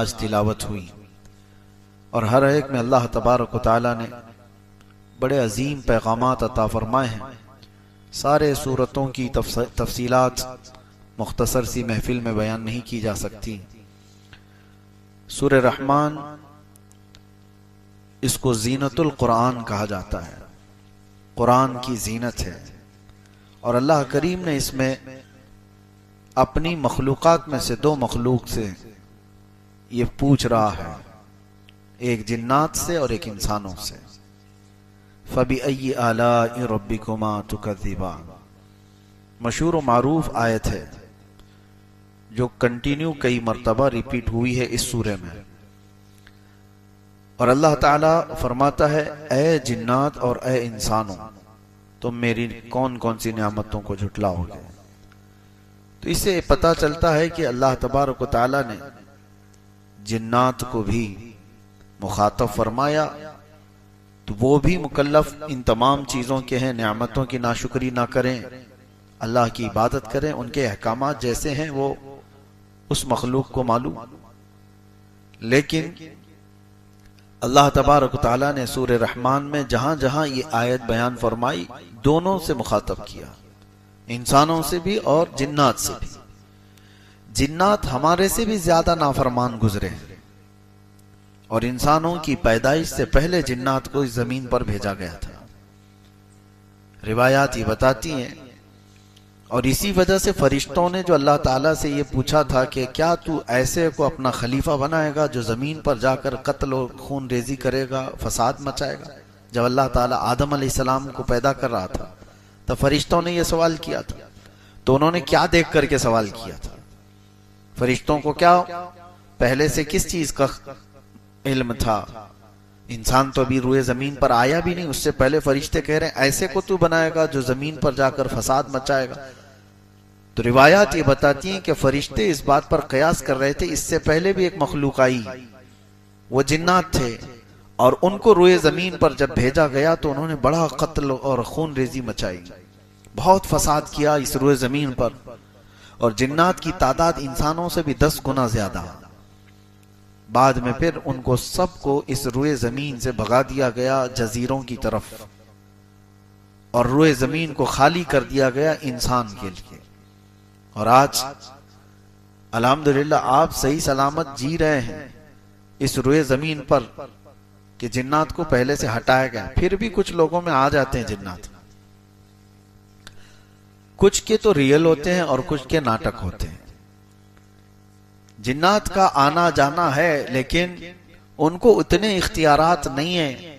आज तिलावत हुई और हर एक में अल्लाह तबारक व तआला ने बड़े अजीम पैगामात अता फरमाए हैं। सारे सूरतों की तफसीलात मुख्तसर सी महफिल में बयान नहीं की जा सकती। सूरह रहमान इसको जीनतुल कुरान कहा जाता है, कुरान की जीनत है। और अल्लाह करीम ने इसमें अपनी मखलूक़ात में से दो मखलूक से ये पूछ रहा है, एक जिन्नात से और एक इंसानों से। फबिअय्यि आलाइ रब्बिकुमा तुकज़्ज़िबान, मशहूर व मारूफ आयत है जो कंटिन्यू कई मरतबा रिपीट हुई है इस सूरे में। और अल्लाह ताला फरमाता है, ए जिन्नात और ए इंसानों, तुम मेरी कौन कौन सी नियामतों को झुटलाओगे। तो इससे पता चलता है कि अल्लाह तबारक व तआला ने जिन्नात को भी मुखातब फरमाया, तो वो भी मुकल्लफ इन तमाम चीजों के हैं। नियामतों की नाशुक्री ना करें, अल्लाह की इबादत करें, उनके अहकामात जैसे हैं वो उस मखलूक को मालूम। लेकिन अल्लाह तबारक व तआला ने सूरह रहमान में जहां जहां ये आयत बयान फरमाई, दोनों से मुखातब किया, इंसानों से भी और जिन्नात से भी। जिन्नात हमारे से भी ज्यादा नाफरमान गुजरे हैं और इंसानों की पैदाइश से पहले जिन्नात को इस जमीन पर भेजा गया था, रिवायात ये बताती हैं। और इसी वजह से फरिश्तों ने जो अल्लाह ताला से ये पूछा था कि क्या तू ऐसे को अपना खलीफा बनाएगा जो जमीन पर जाकर कत्ल और खून रेजी करेगा, फसाद मचाएगा। जब अल्लाह ताला आदम अलैहिस्सलाम को पैदा कर रहा था तब फरिश्तों ने यह सवाल किया था। तो उन्होंने क्या देख करके सवाल किया था? फरिश्तों को क्या पहले से किस चीज का इल्म था? इंसान तो अभी रूए जमीन पर आया भी नहीं, उससे पहले फरिश्ते कह रहे हैं ऐसे को तू बनाएगा जो जमीन पर जाकर फसाद मचाएगा। तो रिवायात ये बताती हैं कि फरिश्ते इस बात पर कयास कर रहे थे, इससे पहले भी एक मखलूक आई, वो जिन्नात थे, और उनको रूए जमीन पर जब भेजा गया तो उन्होंने बड़ा कत्ल और खून रेजी मचाई, बहुत फसाद किया इस रूए जमीन पर। और जिन्नात की तादाद इंसानों से भी 10 गुना ज्यादा। बाद में फिर उनको सबको इस रूए जमीन से भगा दिया गया जजीरों की तरफ, और रूए जमीन को खाली कर दिया गया इंसान के लिए। और आज अल्हम्दुलिल्लाह आप सही सलामत जी रहे हैं इस रूए जमीन पर कि जिन्नात को पहले से हटाया गया। फिर भी कुछ लोगों में आ जाते हैं जिन्नात, कुछ के तो रियल होते हैं और कुछ के नाटक होते हैं। जिन्नात का आना जाना है, लेकिन उनको उतने इख्तियारात नहीं है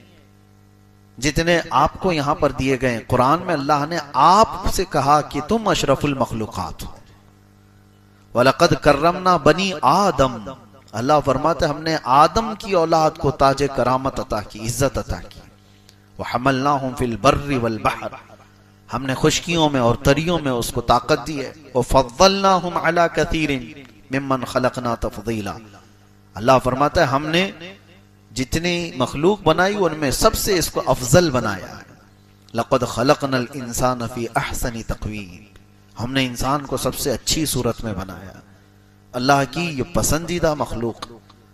जितने आपको यहां पर दिए गए। कुरान में अल्लाह ने आपसे कहा कि तुम अशरफुल मखलूकात हो। वलक़द कर्रमना बनी आदम, अल्लाह फरमाते हमने आदम की औलाद को ताजे करामत अता की, इज्जत अता की। व हमलनाहुम फिल बर्रि वल बहर, हमने खुश्कियों में और तरियों में उसको ताकत दी है। व फद्दलनाहुम अला कसीरिन मिम्मन खलकना तफदीला, अल्लाह फरमाता है हमने जितनी मखलूक बनाई उनमें सबसे इसको अफजल बनाया है। लक़द खलकनल इंसान फी अहसनी तक़वीम, हमने इंसान को सबसे अच्छी सूरत में बनाया। अल्लाह की ये पसंदीदा मखलूक,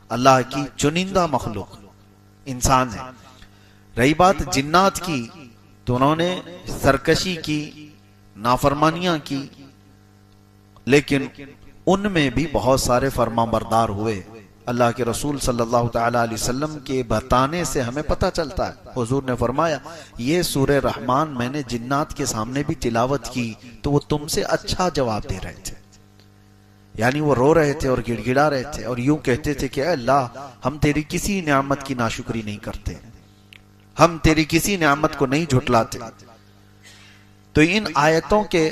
अल्लाह की चुनिंदा मखलूक इंसान है। रही बात जिन्नात की, तो उन्होंने सरकशी की, नाफरमानियां की, लेकिन उनमें भी बहुत सारे फरमाबरदार हुए। अल्लाह के रसूल सल्लल्लाहु तआला अलैहि वसल्लम के बताने से हमें पता चलता है। हुजूर ने फरमाया ये सूरह रहमान मैंने जिन्नात के सामने भी तिलावत की तो वो तुमसे अच्छा जवाब दे रहे थे। यानी वो रो रहे थे और गिड़गिड़ा रहे थे और यूं कहते थे कि अल्लाह हम तेरी किसी नियामत की नाशुक्री नहीं करते, हम तेरी किसी नियामत को नहीं झुटलाते। तो इन आयतों के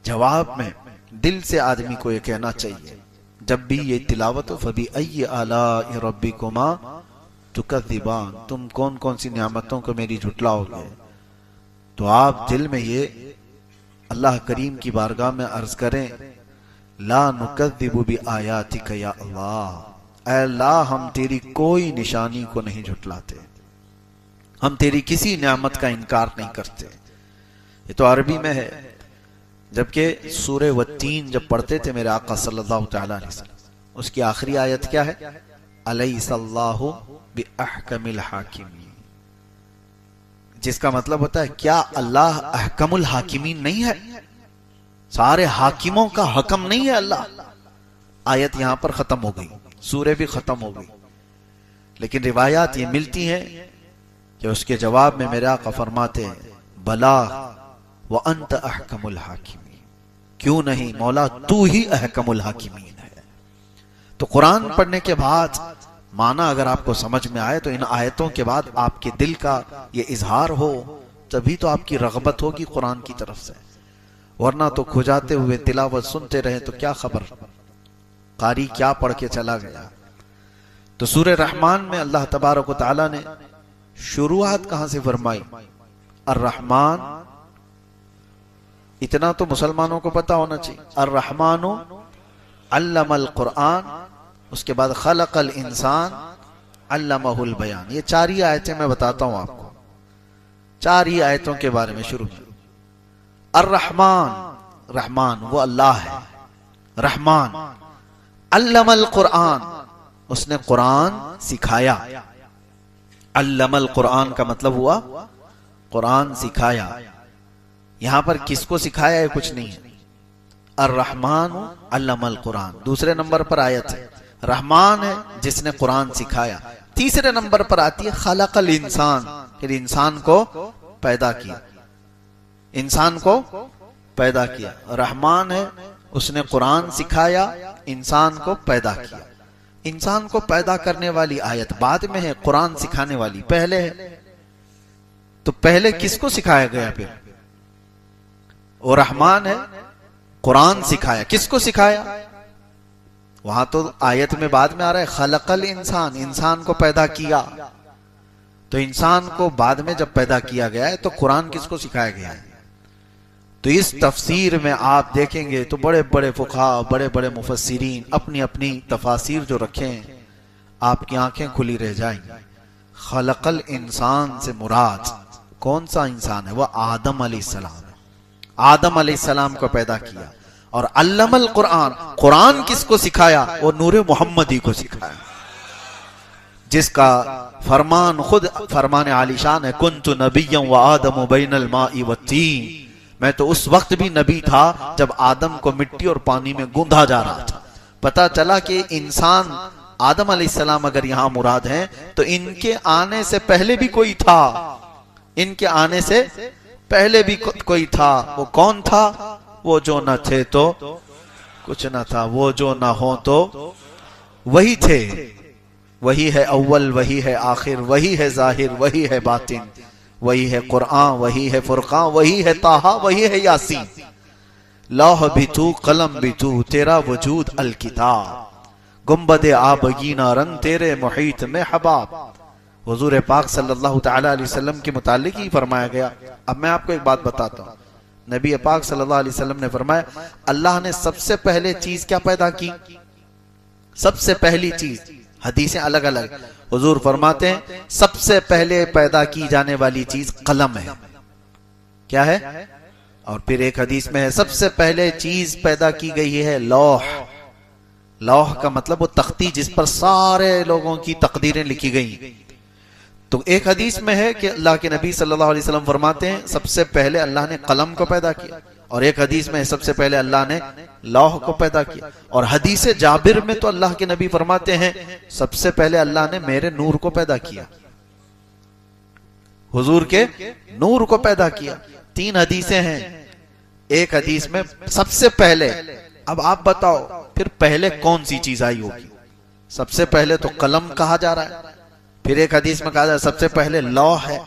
जवाब में दिल से आदमी को यह कहना चाहिए जब भी ये तिलावत हो, फबिअय्यि आलाइ रब्बिकुमा तुकज़्ज़िबान, तुम कौन कौन सी नियामतों को मेरी झुटलाओगे, तो आप दिल में ये अल्लाह करीम की बारगाह में अर्ज करें, ला नुकज़्ज़िबु बिआयातिक या अल्लाह, ऐ अल्लाह हम तेरी कोई निशानी को नहीं झुटलाते, हम तेरी किसी नियामत का इनकार नहीं करते। ये तो अरबी में है। जबकि सूरह वत्तीन जब पढ़ते थे मेरे आका सल्लल्लाहु तआला अलैहि वसल्लम, उसकी आखिरी आयत क्या है? अलैहिस्सल्लाहु बिअहकमिल हाकिमीन, जिसका मतलब होता है क्या अल्लाह अहकमुल हाकिमीन नहीं है? सारे हाकिमों का हकम नहीं है अल्लाह? आयत यहां पर खत्म हो गई, सूरह भी खत्म हो गई। लेकिन रिवायात ये मिलती हैं कि उसके जवाब में मेरे आका फरमाते हैं बला व अंत अहकमुल हाकिमीन, क्यों नहीं मौला, तू ही अहकमुल हाकिमीन है। तो कुरान पढ़ने के बाद माना अगर आपको समझ में आए तो इन आयतों के बाद आपके दिल का ये इजहार हो, तभी तो आपकी रगबत होगी कुरान की तरफ से, वरना तो खुजाते हुए तिलावत सुनते रहे तो क्या खबर कारी क्या पढ़ के चला गया। तो सूरह रहमान में अल्लाह तबारक व तआला ने शुरुआत कहां से फरमाई? अर्रहमान, इतना तो मुसलमानों को पता होना चाहिए, अर्रहमानु अल्लमल कुरान, उसके बाद खलकल इंसान अल्लमहुल बयान। ये 4 ही आयतें मैं बताता हूं आपको, 4 ही आयतों के बारे में शुरू में। अर्रहमान, रहमान वो अल्लाह है, रहमान। अल्लमल कुरान, उसने कुरान सिखाया। अल्लमल कुरान का मतलब हुआ कुरान सिखाया। यहां पर किसको सिखाया है? कुछ नहीं है। अर्रहमान अल्लमल कुरान, दूसरे नंबर पर आयत है। रहमान है जिसने कुरान सिखाया। तीसरे नंबर पर आती है खलकल इंसान, फिर इंसान को पैदा किया, इंसान को पैदा किया। रहमान है, उसने कुरान सिखाया, इंसान को पैदा किया। इंसान को पैदा करने वाली आयत बाद में है, कुरान सिखाने वाली पहले है। तो पहले किसको सिखाया गया? फिर वो रहमान है, कुरान सिखाया। किसको सिखाया? वहां तो आयत में बाद में आ रहा है खलकल इंसान, इंसान को पैदा किया। तो इंसान को बाद में जब पैदा किया गया है तो कुरान किसको सिखाया गया है? तो इस तफसीर में आप देखेंगे तो बड़े बड़े फुक़हा, बड़े बड़े मुफस्सिरीन अपनी अपनी तफासिर जो रखे हैं, आपकी आंखें खुली रह जाएंगी। खलकल इंसान से मुराद कौन सा इंसान है? वह आदम अलैहिस्सलाम, आदम अलैहिस्सलाम को पैदा किया। और अल्लमल कुरान, कुरान किसको सिखाया? वो नूरे मोहम्मदी को सिखाया, जिसका फरमान खुद फरमान आलिशान है, कुन्तु नबिय्यन व आदम बैनल माई वत्तीन, मैं तो उस वक्त भी नबी था जब आदम को मिट्टी और पानी में गूंधा जा रहा था। पता चला कि इंसान आदम अलैहिस्सलाम अगर यहां मुराद है तो इनके आने से पहले भी कोई था, इनके आने से पहले भी कोई था। वो कौन था? वो जो न थे तो कुछ न था, वो जो न हो तो वही थे। वही है अव्वल, वही है आखिर, वही है जाहिर, वही है बातिन, वही है कुरान, वही है फुरकान, वही है ताहा, वही है यासीन। लौह भी तू, कलम भी तू, तेरा वजूद अल किताब, गुम्बद आबगीना रंग तेरे मुहीत में हबाब। हुजूर पाक सल्लल्लाहु तआला अलैहि वसल्लम के मुतालिक ही फरमाया गया। अब मैं आपको एक बात बताता हूँ, नबी पाक सल्लल्लाहु अलैहि वसल्लम ने फरमाया अल्लाह ने सबसे पहले चीज क्या पैदा की? सबसे पहली चीज, हदीसें अलग अलग, हुजूर फरमाते हैं सबसे पहले पैदा की जाने वाली चीज कलम है। क्या है? और फिर एक हदीस में है सबसे पहले चीज पैदा की गई है लौह। लौह का मतलब वो तख्ती जिस पर सारे लोगों की तकदीरें लिखी गई। तो एक हदीस में है कि अल्लाह के नबी सल्लल्लाहु अलैहि वसल्लम फरमाते हैं सबसे पहले अल्लाह ने कलम को पैदा किया, और एक हदीस में सबसे पहले अल्लाह ने लौह को पैदा किया। और हदीस जाबिर में तो अल्लाह के नबी फरमाते हैं सबसे पहले अल्लाह ने मेरे नूर को पैदा किया, हुजूर के नूर को पैदा किया। 3 हदीसें हैं। एक हदीस में सबसे पहले, अब आप बताओ फिर पहले कौन सी चीज आई होगी? सबसे पहले तो कलम कहा जा रहा है, फिर एक हदीस में कहा जा रहा है सबसे पहले लौह है,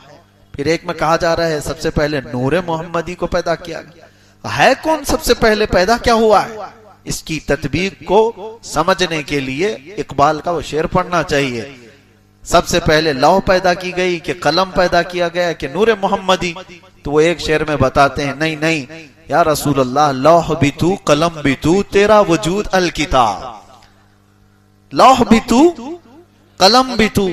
फिर एक में कहा जा रहा है सबसे पहले नूरे मोहम्मदी को पैदा किया गया। है कौन सबसे पहले पैदा क्या हुआ है? इसकी तत्बीक को समझने के लिए इकबाल का वो शेर पढ़ना चाहिए। सबसे पहले लौह पैदा की गई कि कलम पैदा किया गया कि नूरे मोहम्मदी? तो वो एक शेर में बताते हैं नहीं नहीं या रसूल अल्लाह, लौह भी तू, कलम भी तू, तेरा वजूद अल किताब। लौह भी तू, कलम भी तू,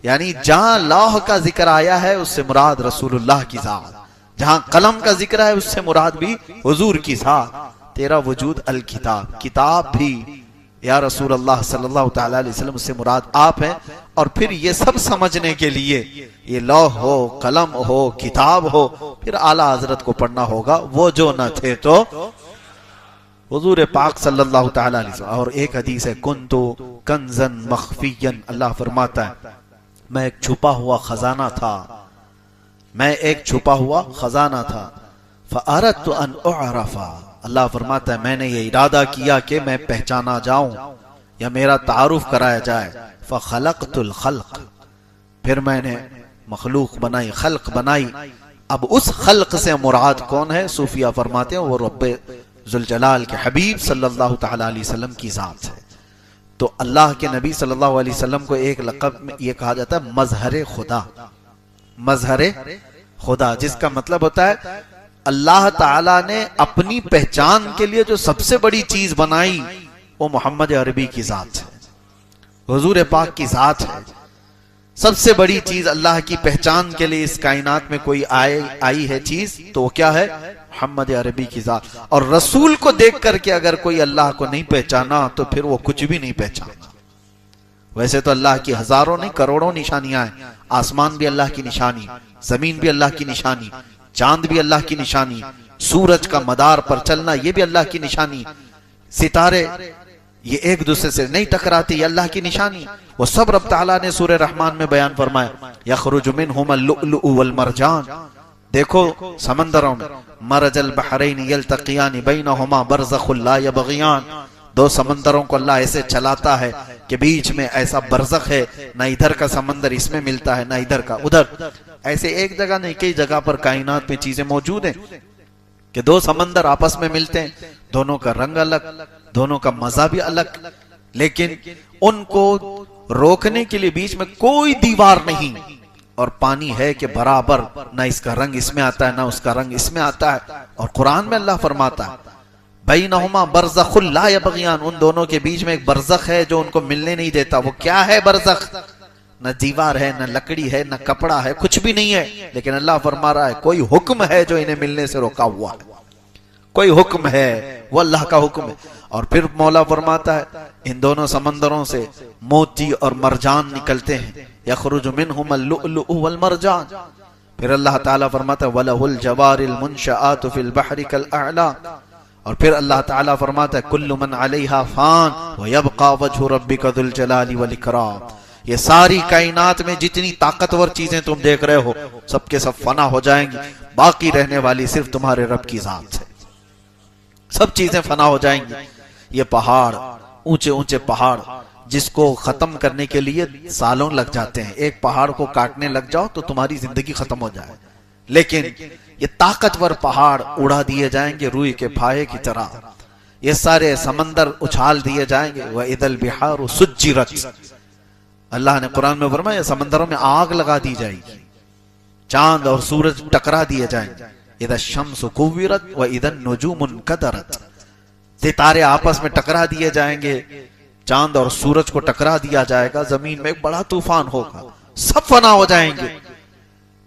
यानी जहां लौह का जिक्र आया है उससे मुराद रसूलुल्लाह की जात, जहां कलम का जिक्र है उससे मुराद भी हुजूर की जात। तेरा वजूद अल किताब, किताब भी या रसूल अल्लाह सल्लल्लाहु तआला अलैहि वसल्लम से मुराद आप हैं। और फिर ये सब समझने के लिए ये लौह हो, कलम हो, किताब हो, फिर आला हजरत को पढ़ना होगा, वो जो न थे तो हुजूर पाक सल्लल्लाहु तआला अलैहि वसल्लम। और एक हदीस है, कुन्तु कंजन मख्फियन, अल्लाह फरमाता है मैं एक छुपा हुआ खजाना था, मैं एक छुपा हुआ खजाना था। फअरदतु अन उअरफा, अल्लाह फरमाता है मैंने ये इरादा किया कि मैं पहचाना जाऊं या मेरा तारुफ कराया जाए। फखलक़तुल खल्क़, फिर मैंने मखलूक बनाई, खल्क बनाई। अब उस खल्क से मुराद कौन है? सूफिया फरमाते हैं वो रब्बे जुल जलाल के हबीब सल्लल्लाहु तआला अलैहि वसल्लम की जात है। तो अल्लाह के नबी सल्लल्लाहु अलैहि वसल्लम को एक लक़ब में ये कहा जाता है मजहरे खुदा, मजहरे खुदा, जिसका मतलब होता है अल्लाह ताला ने अपनी पहचान के लिए जो सबसे बड़ी चीज बनाई वो मोहम्मद अरबी की जात है, हुजूर पाक की जात है। सबसे बड़ी चीज अल्लाह की पहचान के लिए इस कायनात में कोई आई है चीज तो वो क्या है? मोहम्मद अरबी की जात। और रसूल को देख करके अगर कोई अल्लाह को नहीं पहचाना तो फिर वो कुछ भी नहीं पहचाना। वैसे तो अल्लाह की हजारों नहीं करोड़ों निशानियां हैं, आसमान भी अल्लाह की निशानी, जमीन भी अल्लाह की निशानी, चांद भी अल्लाह की निशानी, सूरज का मदार पर चलना ये भी अल्लाह की निशानी, सितारे ये एक दूसरे से नहीं टकराते ये अल्लाह की निशानी। वो सब रब ताला ने सूरह रहमान में बयान फरमाया, यखरुजु मिनहुमुल लुअलुअ वल मरजान, देखो समंदरों में मरजल बहरैन यल्तक़ियान बैनहुमा बरज़खुल ला यबग़ियान, दो समंदरों को अल्लाह ऐसे चलाता है कि बीच में ऐसा बरज़ख है, ना इधर का समंदर इसमें मिलता है ना इधर का उधर। ऐसे एक जगह नहीं कई जगह पर कायनात में चीजें मौजूद हैं कि दो समंदर आपस में मिलते हैं, दोनों का रंग अलग, दोनों का मजा भी अलग, लेकिन उनको रोकने के लिए बीच में कोई दीवार नहीं। और पानी है कि बराबर, ना इसका रंग इसमें आता है ना उसका रंग इसमें आता है। और कुरान में अल्लाह फरमाता है बैनहुमा बरज़खुल ला यबग़ियान, उन दोनों के बीच में एक बरज़ख है जो उनको मिलने नहीं देता। वो क्या है बरज़ख? न दीवार है, न लकड़ी है, न कपड़ा है, कुछ भी नहीं है। लेकिन अल्लाह फरमा रहा है कोई हुक्म है जो इन्हें मिलने से रोका हुआ है, कोई हुक्म है, वो अल्लाह का हुक्म है। और फिर मौला फरमाता है इन दोनों समंदरों से मोती और मरजान निकलते हैं, यखरुजु मिनहुमुल लुअलुअ वल मरजान। फिर अल्लाह ताला फरमाता है वलहुल जवारिल मुनशआतु फिल बहरि कल अअला। और फिर अल्लाह ताला फरमाता है कुल्लु मन अलैहा फान व यबका वजहु रब्बिका जुल जलाली वल इकराम। ये सारी कायनात में जितनी ताकतवर चीजें तुम देख रहे हो सबके सब फना हो जाएंगी, बाकी रहने वाली सिर्फ तुम्हारे रब की जात है। सब चीजें फना हो जाएंगी। ये पहाड़, ऊंचे ऊंचे पहाड़ जिसको खत्म करने के लिए सालों लग जाते हैं, एक पहाड़ को काटने लग जाओ तो तुम्हारी जिंदगी खत्म हो जाए, लेकिन ये ताकतवर पहाड़ उड़ा दिए जाएंगे रूई के फाहे की तरह। ये सारे समंदर उछाल दिए जाएंगे। वह इदल बिहार सुज्जिरत, अल्लाह ने कुरान में फरमाया समंदरों में आग लगा दी जाएगी, चांद और सूरज टकरा दिए जाएंगे। इदा शम्सु कुव्विरत व इदन नुजूमुन कदरत, सितारे आपस में टकरा दिए जाएंगे, चांद और सूरज को टकरा दिया जाएगा, जमीन में एक बड़ा तूफान होगा, सब फना हो जाएंगे।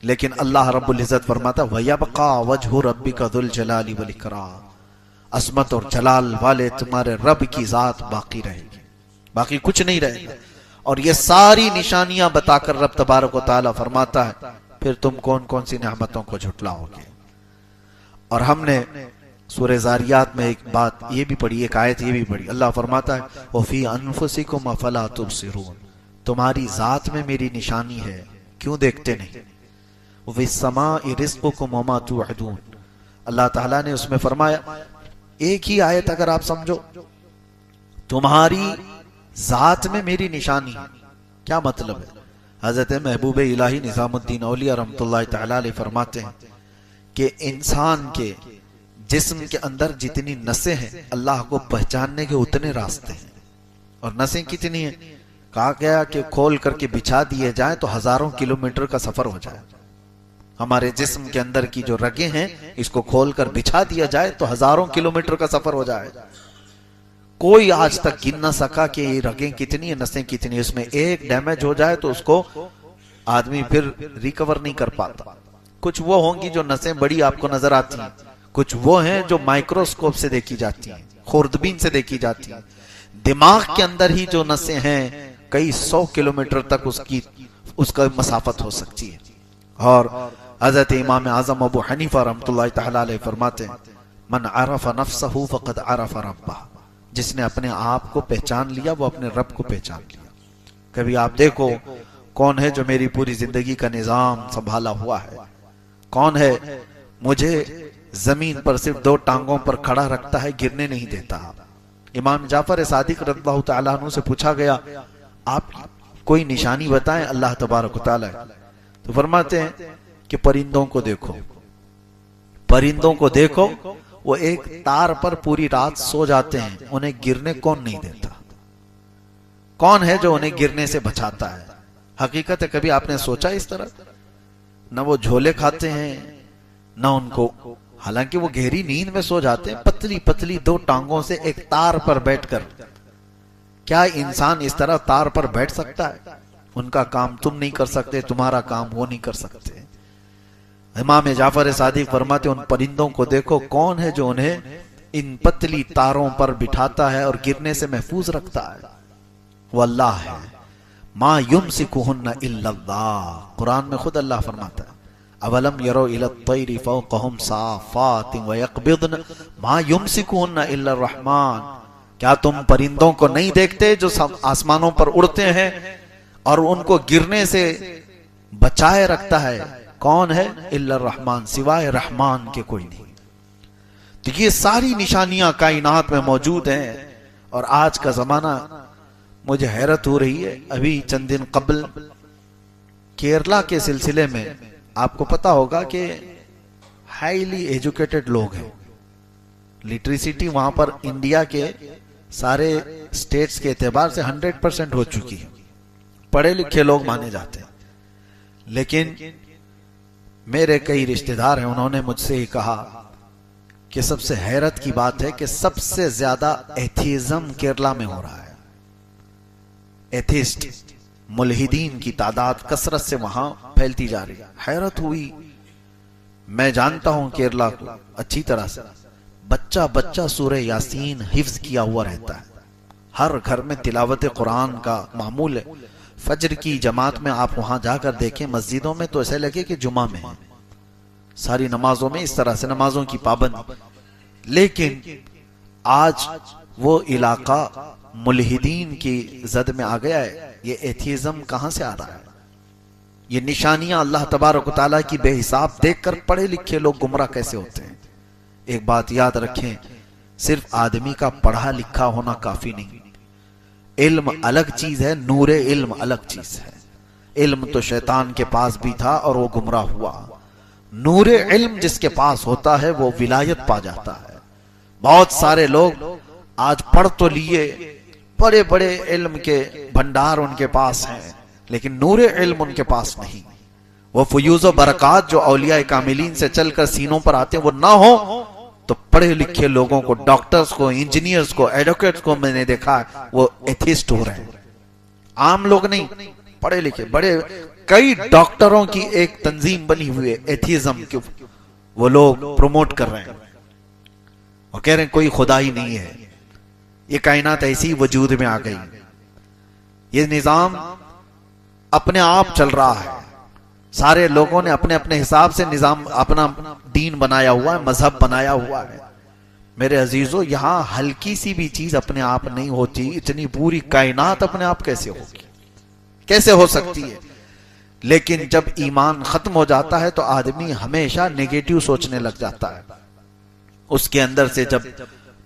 लेकिन अल्लाह रब्बुल इज्जत फरमाता वयबका वजहु रब्बिका जुल जलाली वल इकराम, असमत और जलाल वाले तुम्हारे रब की जात बाकी रहेगी, बाकी कुछ नहीं रहेगा। और ये सारी निशानियां बताकर रब तबारक व तआला फरमाता है फिर तुम कौन कौन सी नेमतों को झुटलाओगे। और हमने सूरह ज़ारियात में एक बात ये भी पढ़ी, एक आयत ये भी पढ़ी, अल्लाह फरमाता है वफी अनफुसिकुम अफला तुबसिरून, तुम्हारी जात में मेरी निशानी है क्यों देखते नहीं। विस्समाइ रिज़्क़ुकुम वमा तुअदून, अल्लाह ताला ने उसमें फरमाया एक ही आयत अगर आप समझो तुम्हारी जात में मेरी निशानी है, क्या मतलब है। हजरत महबूब इलाही निजामुद्दीन औलिया रहमतुल्लाह तआला अलैह फरमाते हैं कि इंसान के जिस्म के अंदर जितनी नसें हैं अल्लाह को पहचानने के उतने रास्ते हैं। और नसें कितनी हैं? कहा गया कि खोल करके बिछा दिए जाए तो हजारों किलोमीटर का सफर हो जाए। हमारे जिस्म के अंदर की जो रगें हैं इसको खोलकर बिछा दिया जाए तो हजारों किलोमीटर का सफर हो जाएगा। कोई आज तक गिन ना सका कि ये रगें कितनी है, नसें कितनी है। उसमें एक डैमेज हो जाए तो उसको आदमी फिर रिकवर नहीं कर पाता। कुछ वो होंगी जो नसें बड़ी आपको नजर आती हैं, कुछ वो हैं जो माइक्रोस्कोप से देखी जाती हैं, खुर्दबीन से देखी जाती हैं। दिमाग के अंदर ही जो नसें हैं कई 100 किलोमीटर तक उसका मसाफत हो सकती है। और हजरत इमाम आजम अबू हनीफा रहमतुल्लाह तआला अलैह फरमाते हैं, मन अरफ़ नफ्सहु फ़क़द अरफ़ रब्बह, जिसने अपने आप को पहचान लिया वो अपने रब को पहचान लिया। कभी आप देखो कौन है जो मेरी पूरी जिंदगी का निजाम संभाला हुआ है, कौन है मुझे जमीन पर सिर्फ 2 टांगों पर खड़ा रखता है, गिरने नहीं देता। इमाम जाफर सादिक रज़ियल्लाहु तआला अन्हु से पूछा गया, आप कोई निशानी बताएं अल्लाह तबारक व तआला, तो फरमाते हैं कि परिंदों को देखो, परिंदों को देखो, वो एक तार पर पूरी रात सो जाते हैं, उन्हें गिरने कौन नहीं देता, कौन है जो उन्हें गिरने से बचाता है। हकीकत है, कभी आपने सोचा इस तरह? न वो झोले खाते हैं न उनको, हालांकि वो गहरी नींद में सो जाते हैं, पतली पतली 2 टांगों से एक तार पर बैठकर। क्या इंसान इस तरह तार पर बैठ सकता है? उनका काम तुम नहीं कर सकते, तुम्हारा काम वो नहीं कर सकते। इमाम जाफर सादिक फरमाते, उन परिंदों को देखो, कौन है जो उन्हें इन पतली तारों पर बिठाता है और गिरने से महफूज रखता है? वो अल्लाह है। मा युमसिकुहुन्ना इल्लल्लाह, कुरान में खुद अल्लाह फरमाता है, अवलम यरो इला तैरी फौकहुम साफातिन व यक़बिदन मा युमसिकुहुन्ना इल्ला रहमान, क्या तुम परिंदों को नहीं देखते जो आसमानों पर उड़ते हैं और उनको गिरने से बचाए रखता है? कौन है? इल्ला रहमान, सिवाय रहमान के कोई नहीं। तो ये सारी निशानियां कायनात में मौजूद हैं। और आज का जमाना, मुझे हैरत हो रही है, अभी चंद दिन कबल केरला के सिलसिले में आपको पता होगा कि हाईली एजुकेटेड लोग हैं, लिटरेसिटी वहां पर इंडिया के सारे स्टेट्स के एतबार से 100% हो चुकी है, पढ़े लिखे लोग माने जाते हैं। लेकिन मेरे कई रिश्तेदार हैं, उन्होंने मुझसे ही कहा कि सबसे हैरत की बात है कि सबसे ज्यादा एथीज्म केरला में हो रहा है। एथिस्ट, मुल्हिदीन की तादाद कसरत से वहां फैलती जा रही है। हैरत हुई, मैं जानता हूं केरला को अच्छी तरह से, बच्चा बच्चा सूरह यासीन हिफ्ज किया हुआ रहता है, हर घर में तिलावत कुरान का मामूल है। फजर की जमात में आप वहां जाकर देखें, मस्जिदों में तो ऐसे लगे कि जुमा में है, सारी नमाजों में इस तरह से नमाजों की पाबंदी। लेकिन आज वो इलाका मुल्हिदीन की जद में आ गया है। ये एथीज्म कहां से आ रहा है? ये निशानियां अल्लाह तबारक व तआला की बेहिसाब देखकर पढ़े लिखे लोग गुमराह कैसे होते हैं। एक बात याद रखें, सिर्फ आदमी का पढ़ा लिखा होना काफी नहीं, इल्म अलग चीज है, नूरे इल्म अलग चीज है। इल्म तो शैतान के पास भी था और वो गुमराह हुआ। नूरे इल्म जिसके पास होता है वो विलायत पा जाता है। बहुत सारे लोग आज पढ़ तो लिए, बड़े बड़े इल्म के भंडार उनके पास हैं, लेकिन नूरे इल्म उनके पास नहीं। वो फयूज़ व बरक़ात जो औलिया कामिलीन से चलकर सीनों पर आते हैं वो ना हो तो पढ़े लिखे लोगों को, डॉक्टर्स को, इंजीनियर्स को, एडवोकेट्स को मैंने देखा है वो एथिस्ट हो रहे हैं। आम लोग नहीं, पढ़े लिखे बड़े, कई डॉक्टरों की एक तंजीम बनी हुई है एथिज्म की, वो लोग प्रमोट कर रहे हैं और कह रहे हैं कोई खुदा ही नहीं है, ये कायनात ऐसी वजूद में आ गई, ये निजाम अपने आप चल रहा है। सारे लोगों ने अपने अपने हिसाब से निजाम, अपना दीन बनाया हुआ है, मजहब बनाया हुआ है। मेरे अजीजों, यहां हल्की सी भी चीज अपने आप नहीं होती, इतनी पूरी कायनात अपने आप कैसे होगी, कैसे हो सकती है? लेकिन जब ईमान खत्म हो जाता है तो आदमी हमेशा नेगेटिव सोचने लग जाता है। उसके अंदर से जब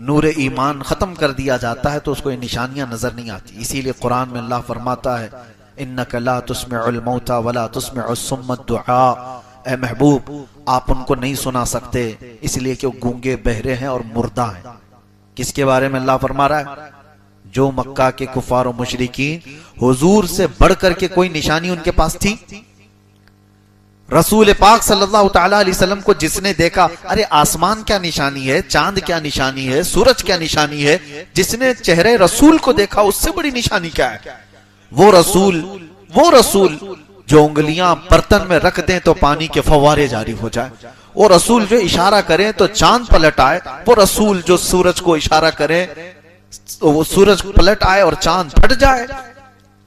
नूरे ईमान खत्म कर दिया जाता है तो उसको ये निशानियां नजर नहीं आती। इसीलिए कुरान में अल्लाह फरमाता है, इन्नका ला तुस्मिउल मौता वला तुस्मिउस सुम्मा दुआ, ए महबूब आप उनको नहीं सुना सकते इसलिए कि वो गूंगे, बहरे हैं और मुर्दा हैं। किसके बारे में अल्लाह फरमा रहा है? जो मक्का के कुफार और मुशरिकीन, हुजूर से बढ़कर के कोई निशानी उनके पास थी? रसूल पाक सल्लल्लाहु तआला अलैहि वसल्लम को जिसने देखा, अरे आसमान क्या निशानी है, चांद क्या निशानी है, सूरज क्या निशानी है, जिसने चेहरे रसूल को देखा उससे बड़ी निशानी क्या है? वो रसूल जो उंगलियां बर्तन में रख दें तो पानी के फव्वारे जारी हो जाए, वो रसूल जो इशारा करें तो चांद पलट आए, वो रसूल जो सूरज को इशारा करें तो वो सूरज पलट आए और चांद फट जाए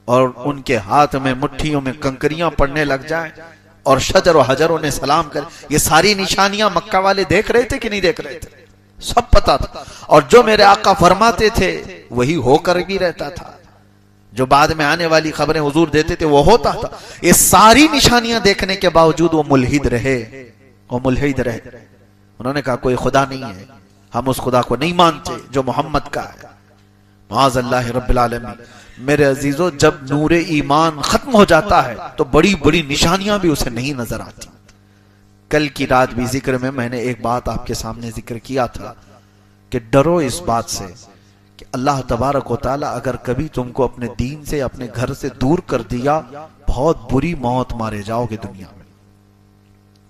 और उनके हाथ में मुट्ठियों में कंकरियां पड़ने लग जाए और शजर और हजर उन्हें सलाम करे। ये सारी निशानियां मक्का वाले देख रहे थे कि नहीं देख रहे थे? सब पता था। और जो मेरे आका फरमाते थे वही होकर भी रहता था। जो बाद में आने वाली खबरें हुजूर देते थे वो होता था। ये सारी निशानियां देखने के बावजूद वो मुल्हिद रहे, वो मुल्हिद रहे। उन्होंने कहा कोई खुदा नहीं है, हम उस खुदा को नहीं मानते जो मोहम्मद का है। माज़अल्लाह रब्बिल आलमीन। मेरे अजीजों, जब नूरे ईमान खत्म हो जाता है तो बड़ी बड़ी निशानियां भी उसे नहीं नजर आती। कल की रात भी जिक्र में मैंने एक बात आपके सामने जिक्र किया था कि डरो इस बात से कि अल्लाह तबारक व तआला अगर कभी तुमको अपने दीन से, अपने घर से दूर कर दिया, बहुत बुरी मौत मारे जाओगे दुनिया में,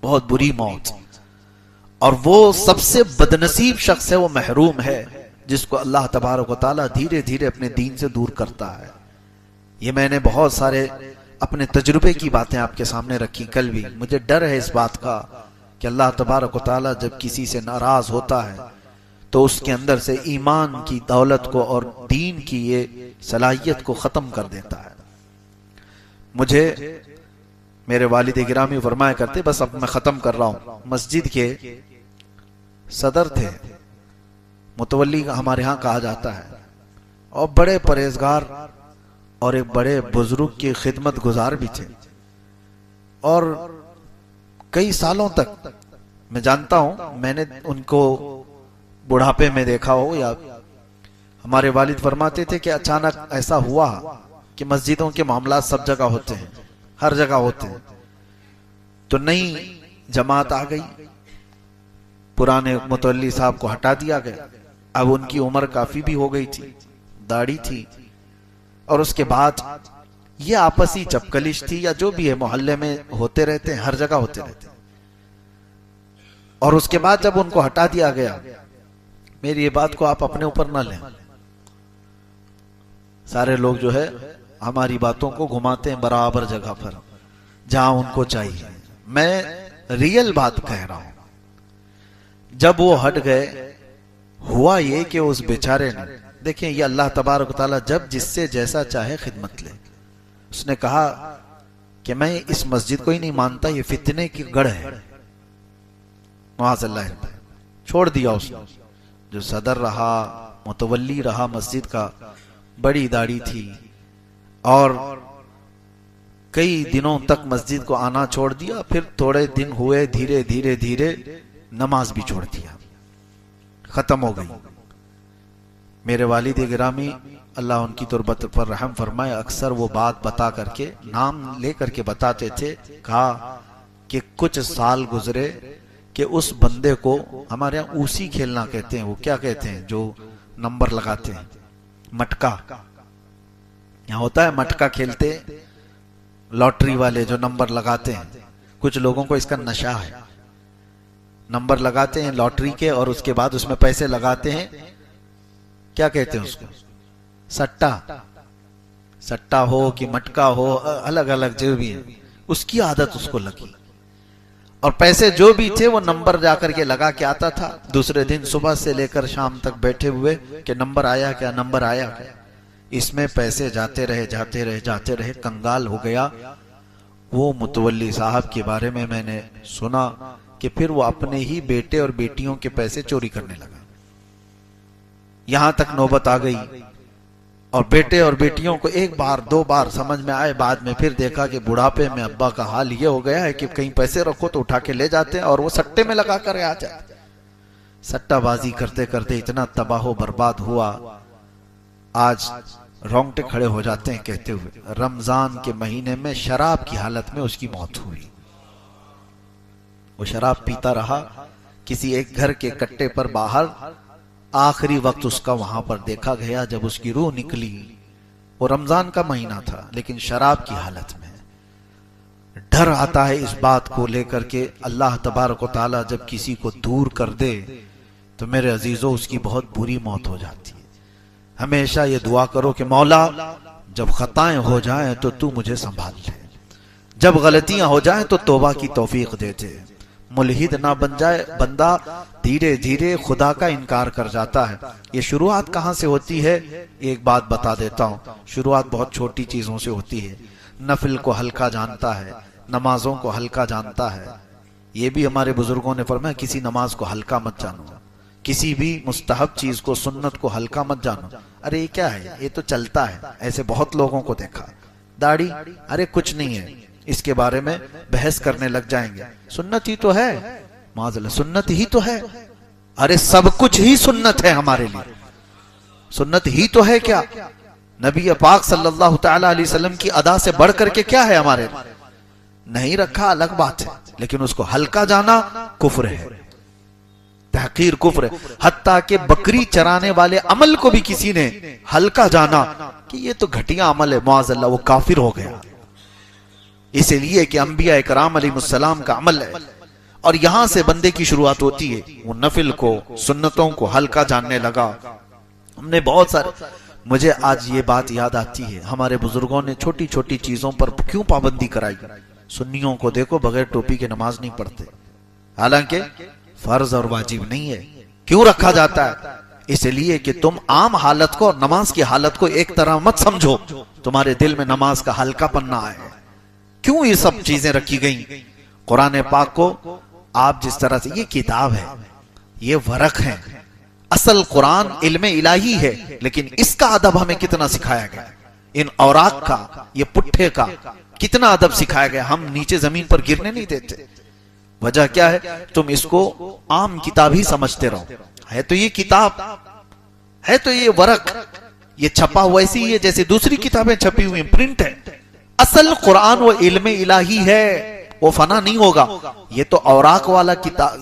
बहुत बुरी मौत। और वो सबसे बदनसीब शख्स है, वो महरूम है जिसको अल्लाह तबारक व तआला धीरे धीरे अपने दीन से दूर करता है। ये मैंने बहुत सारे अपने तजुर्बे की बातें आपके सामने रखी कल भी। मुझे डर है इस बात का कि अल्लाह तबारक व तआला जब किसी से नाराज होता है तो उसके अंदर से ईमान की दौलत को और दीन की ये सलाहियत को खत्म कर देता है। मुझे मेरे वालिद गिरामी फरमाया करते, बस अब मैं खत्म कर रहा हूं, मस्जिद के सदर थे, मुतवल्ली हमारे यहाँ कहा जाता है, और बड़े परहेजगार और एक बड़े बुजुर्ग की खिदमत गुजार भी थे। और कई सालों तक मैं जानता हूं, मैंने उनको बुढ़ापे में देखा हो या हमारे वालिद फरमाते थे कि अचानक ऐसा हुआ कि मस्जिदों के मामला सब जगह होते हैं, हर जगह होते हैं, तो नई जमात आ गई, पुराने मुतवल्ली साहब को हटा दिया गया। अब उनकी उम्र काफी भी हो गई थी, दाढ़ी थी, और उसके बाद ये आपसी चपकलिश थी या जो भी है, मोहल्ले में होते रहते हैं, हर जगह होते रहते हैं। और उसके बाद जब उनको हटा दिया गया, मेरी ये बात को आप अपने ऊपर ना लें, सारे लोग जो है हमारी बातों को घुमाते हैं बराबर जगह पर जहां उनको चाहिए। मैं रियल बात कह रहा हूं। जब वो हट गए, हुआ ये कि उस बेचारे ने, देखें ये अल्लाह तबारक व तआला जब जिससे जैसा चाहे खिदमत ले। उसने कहा कि मैं इस मस्जिद को ही नहीं मानता, ये फितने की गढ़ है, माज़अल्लाह, छोड़ दिया उसने। जो सदर रहा, मुतवल्ली रहा मस्जिद का, बड़ी दाढ़ी थी, और कई दिनों तक मस्जिद को आना छोड़ दिया। फिर थोड़े दिन हुए, धीरे धीरे धीरे नमाज भी छोड़ दिया, खत्म हो गई। मेरे वालिद गिरामी अल्लाह उनकी तुरबत पर रहम फरमाए, अक्सर वो बात बता करके, नाम ले करके बताते थे, कहा कि कुछ साल गुजरे कि उस बंदे को, हमारे यहाँ ऊसी खेलना कहते हैं, वो क्या कहते हैं जो नंबर लगाते हैं, मटका, यहाँ होता है मटका खेलते, लॉटरी वाले जो नंबर लगाते हैं, कुछ लोगों को इसका नशा है, नंबर लगाते हैं लॉटरी के और उसके बाद उसमें पैसे लगाते हैं, क्या कहते हैं उसको, सट्टा, सट्टा हो कि मटका हो, अलग अलग जो भी है, उसकी आदत उसको लगी। और पैसे जो भी थे वो नंबर जाकर के लगा के आता था, दूसरे दिन सुबह से लेकर शाम तक बैठे हुए कि नंबर आया क्या, नंबर आया क्या। इसमें पैसे जाते रहे, जाते रहे, जाते रहे, कंगाल हो गया। वो मुतवल्ली साहब के बारे में मैंने सुना कि फिर वो अपने ही बेटे और बेटियों के पैसे चोरी करने लगा। यहां तक नौबत आ गई, और बेटे और बेटियों को एक बार दो बार समझ में आए, बाद में फिर देखा कि बुढ़ापे में अब्बा का हाल ये हो गया है कि कहीं पैसे रखो तो उठा के ले जाते हैं और वो सट्टे में लगा कर आ जाते। सट्टाबाजी करते करते इतना तबाह बर्बाद हुआ, आज रोंगटे खड़े हो जाते हैं कहते हुए, रमजान के महीने में शराब की हालत में उसकी मौत हुई। वो शराब पीता रहा किसी एक घर के कट्टे पर बाहर, आखिरी वक्त उसका वहां पर देखा गया जब उसकी रूह निकली। वो रमजान का महीना था लेकिन शराब की हालत में। डर आता है इस बात को लेकर के, अल्लाह तबारक व तआला जब किसी को दूर कर दे तो मेरे अजीजों उसकी बहुत बुरी मौत हो जाती है। हमेशा ये दुआ करो कि मौला जब खताएं हो जाएं तो तू मुझे संभाल ले, जब गलतियां हो जाएं तो तौबा की तौफीक दे दे, मुल्हिद ना बन जाए बंदा, धीरे धीरे खुदा का इनकार कर जाता है। ये शुरुआत कहाँ से होती है, एक बात बता देता हूँ। शुरुआत बहुत छोटी चीजों से होती है। नफिल को हल्का जानता है, नमाजों को हल्का जानता है। ये भी हमारे बुजुर्गों ने फरमाया, किसी नमाज को हल्का मत जानो, किसी भी मुस्तहब चीज को, सुन्नत को हल्का मत जानो। अरे ये क्या है, ये तो चलता है। ऐसे बहुत लोगों को देखा। दाढ़ी, अरे कुछ नहीं है, इसके बारे में बहस करने लग जाएंगे। सुन्नत ही तो है, माज़ल्लाह सुन्नत ही तो है। अरे सब कुछ ही सुन्नत है हमारे लिए, सुन्नत ही तो है। क्या नबी पाक सल्लल्लाहु तआला अलैहि वसल्लम की अदा से बढ़ करके क्या है हमारे? नहीं रखा अलग बात है, लेकिन उसको हल्का जाना कुफ्र है, तहकीर कुफ्र है। हत्ता के बकरी चराने वाले अमल को भी किसी ने हल्का जाना कि ये तो घटिया अमल है, माज़ल्लाह वो काफिर हो गया। इसलिए कि अंबिया इकराम अलैहिस्सलाम का अमल है, और यहां से बंदे की शुरुआत होती है। वो नफिल को, सुन्नतों को हल्का जानने लगा। हमने बहुत सारे, मुझे आज ये बात याद आती है, हमारे बुजुर्गों ने छोटी छोटी चीजों पर क्यों पाबंदी कराई। सुन्नियों को देखो बगैर टोपी के नमाज नहीं पढ़ते, हालांकि फर्ज और वाजिब नहीं है। क्यों रखा जाता है? इसलिए कि तुम आम हालत को और नमाज की हालत को एक तरह मत समझो, तुम्हारे दिल में नमाज का हल्कापन ना आए। क्यों ये सब चीजें रखी गई? कुरान पाक को आप जिस तरह से, ये किताब है, ये वरक है, असल कुरान इल्म इलाही है, लेकिन इसका अदब हमें कितना सिखाया गया। इन औराक का, ये पुट्ठे का कितना अदब सिखाया गया। हम नीचे जमीन पर गिरने नहीं देते। वजह क्या है? तुम इसको आम किताब ही समझते रहो। है तो ये किताब, है तो ये वरक, ये छपा हुआ ऐसी ही है जैसे दूसरी किताबें छपी हुई, प्रिंट है। असल कुरान वो इल्म इलाही है, वो फना नहीं होगा। ये तो औराक वाला किताब,